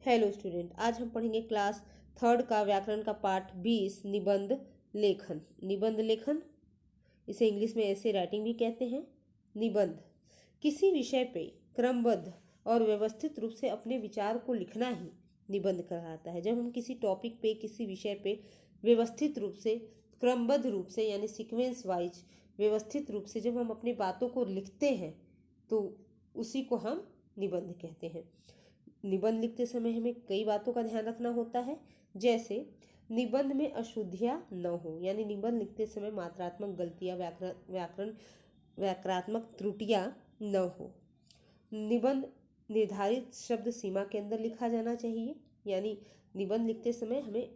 Hello student, आज हम पढ़ेंगे क्लास थर्ड का व्याकरण का पार्ट 20 निबंध लेखन। निबंध लेखन, इसे इंग्लिश में ऐसे राइटिंग भी कहते हैं। निबंध किसी विषय पे क्रमबद्ध और व्यवस्थित रूप से अपने विचार को लिखना ही निबंध कहलाता है। जब हम किसी टॉपिक पे, किसी विषय पे व्यवस्थित रूप से, क्रमबद्ध रूप से यानी सीक्वेंस वाइज व्यवस्थित रूप से जब हम अपनी बातों को लिखते हैं तो उसी को हम निबंध कहते हैं। निबंध लिखते समय हमें कई बातों का ध्यान रखना होता है, जैसे निबंध में अशुद्धियाँ न हो, यानी निबंध लिखते समय मात्रात्मक गलतियाँ, व्याकरणात्मक त्रुटियाँ न हो। निबंध निर्धारित शब्द सीमा के अंदर लिखा जाना चाहिए, यानी निबंध लिखते समय हमें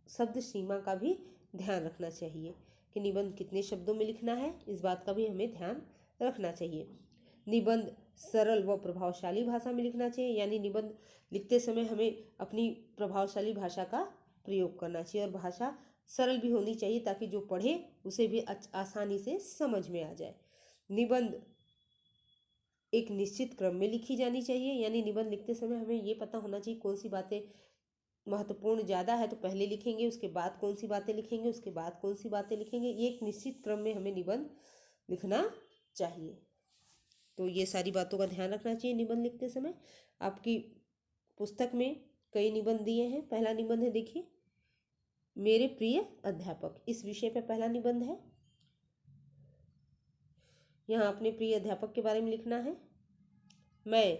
शब्द सीमा का भी ध्यान रखना चाहिए कि निबंध कितने शब्दों में लिखना है, इस बात का भी हमें ध्यान रखना चाहिए। निबंध सरल व प्रभावशाली भाषा में लिखना चाहिए, यानी निबंध लिखते समय हमें अपनी प्रभावशाली भाषा का प्रयोग करना चाहिए और भाषा सरल भी होनी चाहिए ताकि जो पढ़े उसे भी आसानी से समझ में आ जाए। निबंध एक निश्चित क्रम में लिखी जानी चाहिए, यानी निबंध लिखते समय हमें ये पता होना चाहिए कौन सी बातें महत्वपूर्ण ज़्यादा है तो पहले लिखेंगे, उसके बाद कौन सी बातें लिखेंगे, उसके बाद कौन सी बातें लिखेंगे। ये एक निश्चित क्रम में हमें निबंध लिखना चाहिए। तो ये सारी बातों का ध्यान रखना चाहिए निबंध लिखते समय। आपकी पुस्तक में कई निबंध दिए हैं। पहला निबंध है, देखिए, मेरे प्रिय अध्यापक। इस विषय पर पहला निबंध है। यहाँ अपने प्रिय अध्यापक के बारे में लिखना है। मैं,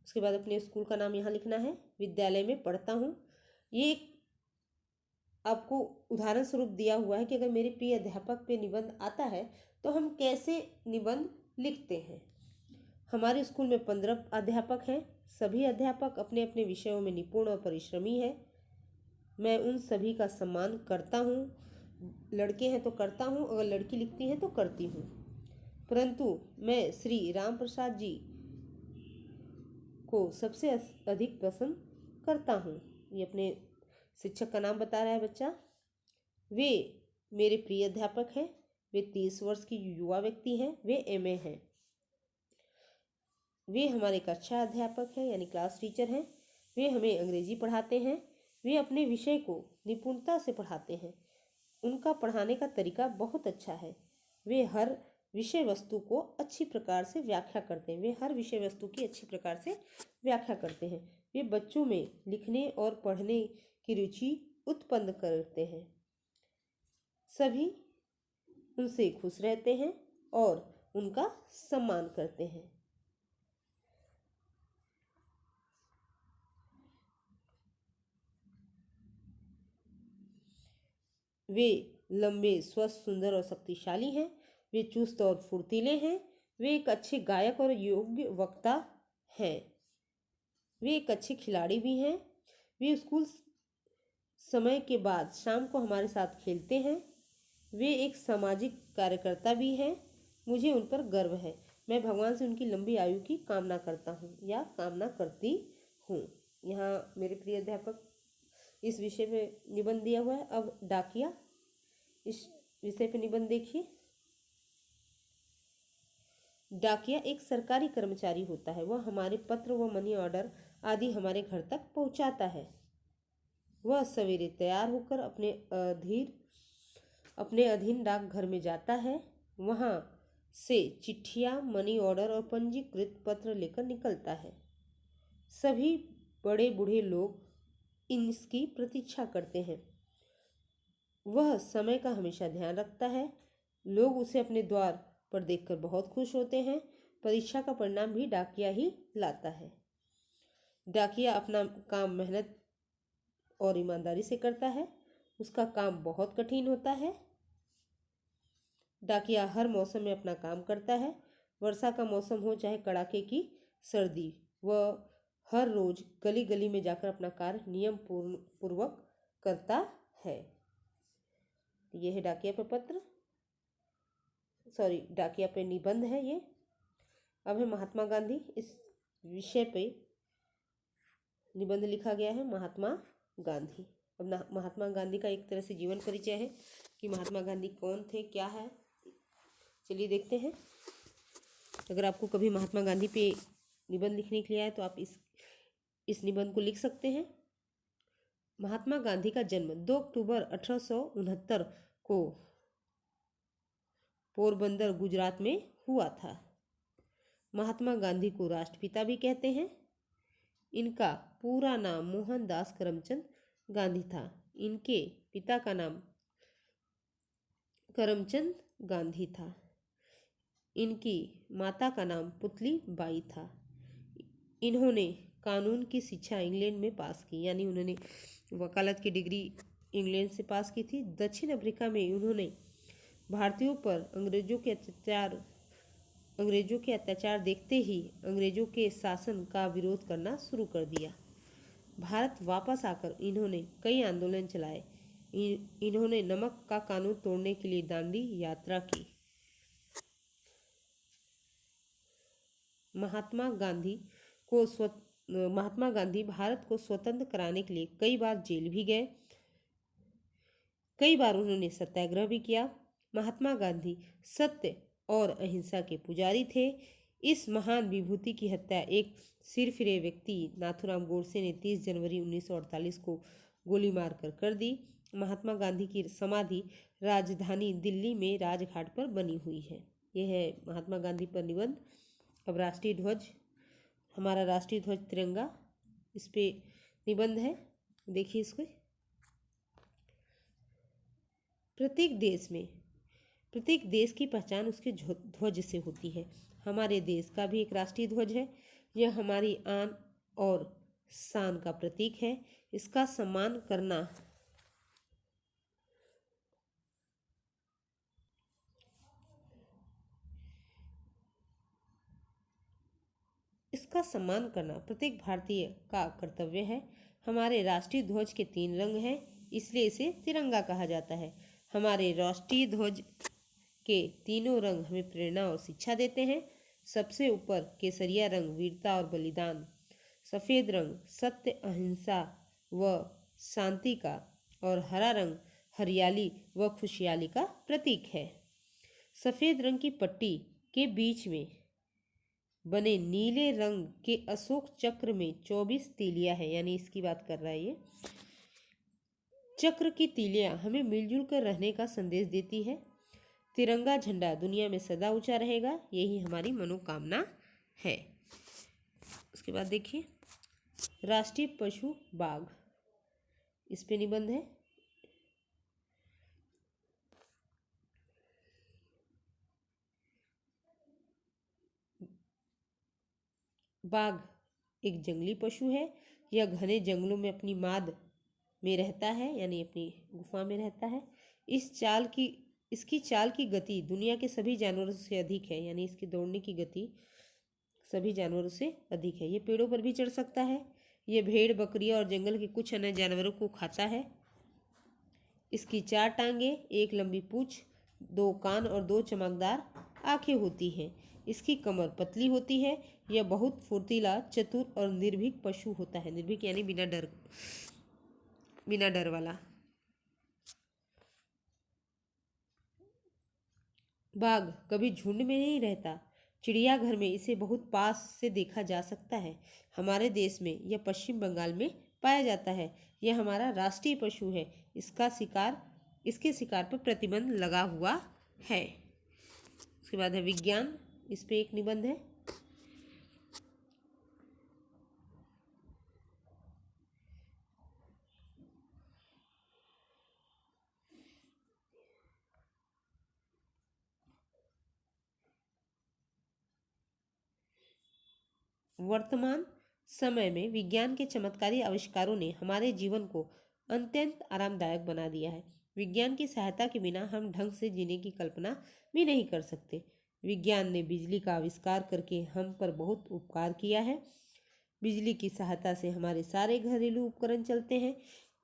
उसके बाद अपने स्कूल का नाम यहाँ लिखना है। विद्यालय में पढ़ता हूँ। ये एक आपको उदाहरण स्वरूप दिया हुआ है कि अगर मेरे प्रिय अध्यापक पे निबंध आता है तो हम कैसे निबंध लिखते हैं। हमारे स्कूल में 15 अध्यापक हैं। सभी अध्यापक अपने अपने विषयों में निपुण और परिश्रमी है। मैं उन सभी का सम्मान करता हूँ। लड़के हैं तो करता हूँ, अगर लड़की लिखती है तो करती हूँ, परंतु मैं श्री राम प्रसाद जी को सबसे अधिक पसंद करता हूँ। ये अपने शिक्षक का नाम बता रहा है बच्चा। वे मेरे प्रिय अध्यापक हैं। वे 30 वर्ष की युवा व्यक्ति हैं। वे एमए हैं। वे हमारे कक्षा अध्यापक हैं, यानी क्लास टीचर हैं। वे हमें अंग्रेजी पढ़ाते हैं। वे अपने विषय को निपुणता से पढ़ाते हैं। उनका पढ़ाने का तरीका बहुत अच्छा है। वे हर विषय वस्तु को अच्छी प्रकार से व्याख्या करते हैं। वे हर विषय वस्तु की अच्छी प्रकार से व्याख्या करते हैं। वे बच्चों में लिखने और पढ़ने की रुचि उत्पन्न करते हैं। सभी उनसे खुश रहते हैं और उनका सम्मान करते हैं। वे लंबे, स्वस्थ, सुंदर और शक्तिशाली हैं। वे चुस्त और फुर्तीले हैं। वे एक अच्छे गायक और योग्य वक्ता हैं। वे एक अच्छे खिलाड़ी भी हैं। वे स्कूल समय के बाद शाम को हमारे साथ खेलते हैं। वे एक सामाजिक कार्यकर्ता भी हैं। मुझे उन पर गर्व है। मैं भगवान से उनकी लंबी आयु की कामना करता हूँ या कामना करती हूँ। यहाँ मेरे प्रिय अध्यापक इस विषय में निबंध दिया हुआ है। अब डाकिया, इस विषय पे निबंध देखिए। डाकिया एक सरकारी कर्मचारी होता है। वह हमारे पत्र व मनी ऑर्डर आदि हमारे घर तक पहुंचाता है। वह सवेरे तैयार होकर अपने अधीन डाकघर में जाता है। वहां से चिट्ठियां, मनी ऑर्डर और पंजीकृत पत्र लेकर निकलता है। सभी बड़े बूढ़े लोग इसकी प्रतीक्षा करते हैं। वह समय का हमेशा ध्यान रखता है। लोग उसे अपने द्वार पर देखकर बहुत खुश होते हैं। परीक्षा का परिणाम भी डाकिया ही लाता है। डाकिया अपना काम मेहनत और ईमानदारी से करता है। उसका काम बहुत कठिन होता है। डाकिया हर मौसम में अपना काम करता है। वर्षा का मौसम हो चाहे कड़ाके की सर्दी, वह हर रोज गली गली में जाकर अपना कार्य नियम पूर्वक करता है। यह है डाकिया पे पत्र, डाकिया पे निबंध है ये। अब है महात्मा गांधी। इस विषय पे निबंध लिखा गया है महात्मा गांधी। अब महात्मा गांधी का एक तरह से जीवन परिचय है कि महात्मा गांधी कौन थे, क्या है। चलिए देखते हैं। अगर आपको कभी महात्मा गांधी पे निबंध लिखने के लिए आए तो आप इस इस निबंध को लिख सकते हैं। महात्मा गांधी का जन्म 2 अक्टूबर 1869 को पोरबंदर गुजरात में हुआ था। महात्मा गांधी को राष्ट्रपिता भी कहते हैं। इनका पूरा नाम मोहनदास करमचंद गांधी था। इनके पिता का नाम करमचंद गांधी था। इनकी माता का नाम पुतली बाई था। इन्होंने कानून की शिक्षा इंग्लैंड में पास की, यानी उन्होंने वकालत की डिग्री इंग्लैंड से पास की थी। दक्षिण अफ्रीका में उन्होंने भारतीयों पर अंग्रेजों के अत्याचार देखते ही अंग्रेजों के शासन का विरोध करना शुरू कर दिया। भारत वापस आकर इन्होंने कई आंदोलन चलाए। इन्होंने नमक का कानून तोड़ने के लिए दांडी यात्रा की। महात्मा गांधी भारत को स्वतंत्र कराने के लिए कई बार जेल भी गए। कई बार उन्होंने सत्याग्रह भी किया। महात्मा गांधी सत्य और अहिंसा के पुजारी थे। इस महान विभूति की हत्या एक सिरफिरे व्यक्ति नाथूराम गोडसे ने 30 जनवरी 1948 को गोली मारकर कर दी। महात्मा गांधी की समाधि राजधानी दिल्ली में राजघाट पर बनी हुई है। यह है महात्मा गांधी पर निबंध। अब राष्ट्रीय ध्वज, हमारा राष्ट्रीय ध्वज तिरंगा, इस पे निबंध है, देखिए इसको। प्रत्येक देश की पहचान उसके ध्वज से होती है। हमारे देश का भी एक राष्ट्रीय ध्वज है। यह हमारी आन और शान का प्रतीक है। इसका सम्मान करना प्रत्येक भारतीय का कर्तव्य है। हमारे राष्ट्रीय ध्वज के 3 रंग हैं, इसलिए इसे तिरंगा कहा जाता है। हमारे राष्ट्रीय ध्वज के तीनों रंग हमें प्रेरणा और शिक्षा देते हैं। सबसे ऊपर केसरिया रंग वीरता और बलिदान, सफ़ेद रंग सत्य, अहिंसा व शांति का, और हरा रंग हरियाली व खुशहाली का प्रतीक है। सफ़ेद रंग की पट्टी के बीच में बने नीले रंग के अशोक चक्र में 24 तीलियां है, यानी इसकी बात कर रहा है ये। चक्र की तीलियां हमें मिलजुल कर रहने का संदेश देती है। तिरंगा झंडा दुनिया में सदा ऊंचा रहेगा, यही हमारी मनोकामना है। उसके बाद देखिए राष्ट्रीय पशु बाघ, इस पे निबंध है। बाघ एक जंगली पशु है। यह घने जंगलों में अपनी माद में रहता है, यानी अपनी गुफा में रहता है। इसकी चाल की गति दुनिया के सभी जानवरों से अधिक है, यानी इसकी दौड़ने की गति सभी जानवरों से अधिक है। ये पेड़ों पर भी चढ़ सकता है। ये भेड़, बकरियां और जंगल के कुछ अन्य जानवरों को खाता है। इसकी 4 टांगे, एक लंबी पूंछ, 2 कान और 2 चमकदार आंखें होती हैं। इसकी कमर पतली होती है। यह बहुत फुर्तीला, चतुर और निर्भीक पशु होता है। निर्भीक यानी बिना डर वाला। बाघ कभी झुंड में नहीं रहता। चिड़ियाघर में इसे बहुत पास से देखा जा सकता है। हमारे देश में यह पश्चिम बंगाल में पाया जाता है। यह हमारा राष्ट्रीय पशु है। इसके शिकार पर प्रतिबंध लगा हुआ है। उसके बाद है विज्ञान, इस पे एक निबंध है। वर्तमान समय में विज्ञान के चमत्कारी आविष्कारों ने हमारे जीवन को अत्यंत आरामदायक बना दिया है। विज्ञान की सहायता के बिना हम ढंग से जीने की कल्पना भी नहीं कर सकते। विज्ञान ने बिजली का आविष्कार करके हम पर बहुत उपकार किया है। बिजली की सहायता से हमारे सारे घरेलू उपकरण चलते हैं।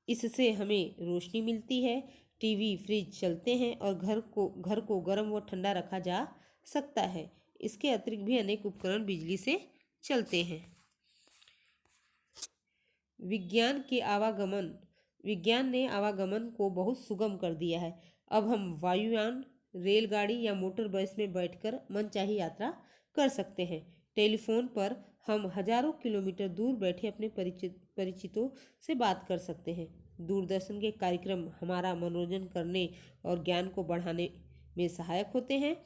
इससे हमें रोशनी मिलती है। टीवी, फ्रिज चलते हैं और घर को गर्म व ठंडा रखा जा सकता है। इसके अतिरिक्त भी अनेक उपकरण बिजली से चलते हैं। विज्ञान ने आवागमन को बहुत सुगम कर दिया है। अब हम वायुयान, रेलगाड़ी या मोटर बस में बैठकर मनचाही यात्रा कर सकते हैं। टेलीफोन पर हम हजारों किलोमीटर दूर बैठे अपने परिचितों से बात कर सकते हैं। दूरदर्शन के कार्यक्रम हमारा मनोरंजन करने और ज्ञान को बढ़ाने में सहायक होते हैं।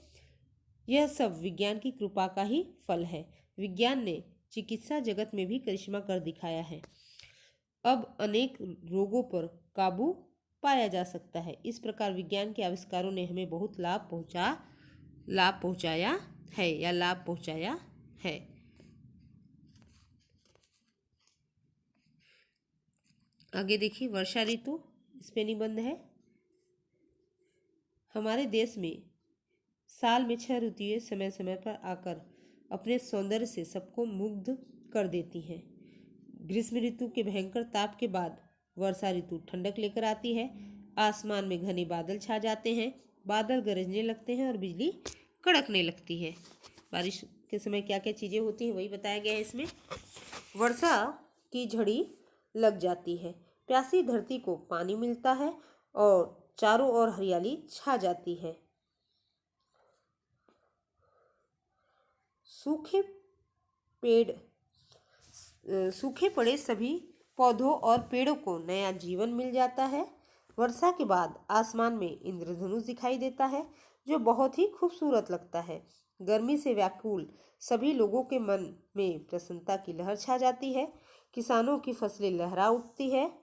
यह सब विज्ञान की कृपा का ही फल है। विज्ञान ने चिकित्सा जगत में भी करिश्मा कर दिखाया है। अब अनेक रोगों पर काबू पाया जा सकता है। इस प्रकार विज्ञान के आविष्कारों ने हमें बहुत लाभ पहुंचाया है। आगे देखिए, वर्षा ऋतु, इस पे निबंध है। हमारे देश में साल में 6 ऋतुएं समय समय पर आकर अपने सौंदर्य से सबको मुग्ध कर देती हैं। ग्रीष्म ऋतु के भयंकर ताप के बाद वर्षा ऋतु ठंडक लेकर आती है। आसमान में घने बादल छा जाते हैं, बादल गरजने लगते हैं और बिजली कड़कने लगती है। बारिश के समय क्या क्या चीज़ें होती हैं वही बताया गया है इसमें। वर्षा की झड़ी लग जाती है, प्यासी धरती को पानी मिलता है और चारों ओर हरियाली छा जाती है। सूखे पड़े सभी पौधों और पेड़ों को नया जीवन मिल जाता है। वर्षा के बाद आसमान में इंद्रधनुष दिखाई देता है, जो बहुत ही खूबसूरत लगता है। गर्मी से व्याकुल सभी लोगों के मन में प्रसन्नता की लहर छा जाती है। किसानों की फसलें लहरा उठती है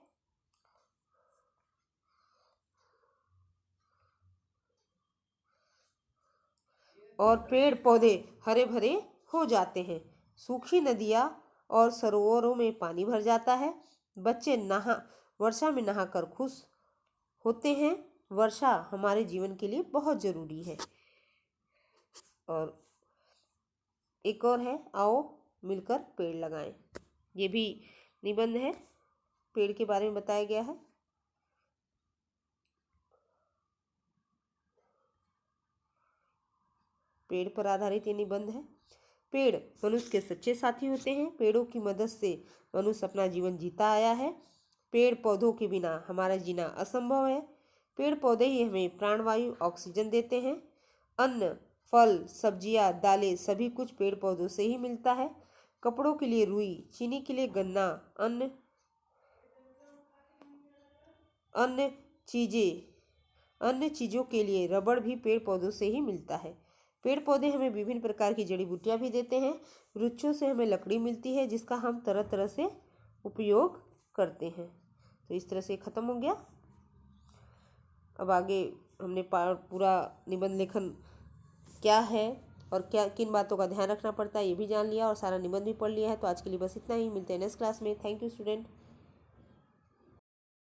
और पेड़ पौधे हरे भरे हो जाते हैं। सूखी नदियाँ और सरोवरों में पानी भर जाता है। बच्चे वर्षा में नहाकर खुश होते हैं। वर्षा हमारे जीवन के लिए बहुत ज़रूरी है। और एक और है, आओ मिलकर पेड़ लगाएं। ये भी निबंध है, पेड़ के बारे में बताया गया है। पेड़ पर आधारित ये निबंध है। पेड़ मनुष्य के सच्चे साथी होते हैं। पेड़ों की मदद से मनुष्य अपना जीवन जीता आया है। पेड़ पौधों के बिना हमारा जीना असंभव है। पेड़ पौधे ही हमें प्राणवायु ऑक्सीजन देते हैं। अन्न, फल, सब्जियां, दालें सभी कुछ पेड़ पौधों से ही मिलता है। कपड़ों के लिए रुई, चीनी के लिए गन्ना, अन्य चीज़ों के लिए रबड़ भी पेड़ पौधों से ही मिलता है। पेड़ पौधे हमें विभिन्न प्रकार की जड़ी बूटियाँ भी देते हैं। वृक्षों से हमें लकड़ी मिलती है, जिसका हम तरह तरह से उपयोग करते हैं। तो इस तरह से ख़त्म हो गया। अब आगे हमने पूरा निबंध लेखन क्या है और क्या किन बातों का ध्यान रखना पड़ता है ये भी जान लिया और सारा निबंध भी पढ़ लिया है। तो आज के लिए बस इतना ही। मिलते हैं नेक्स्ट क्लास में। Thank you student.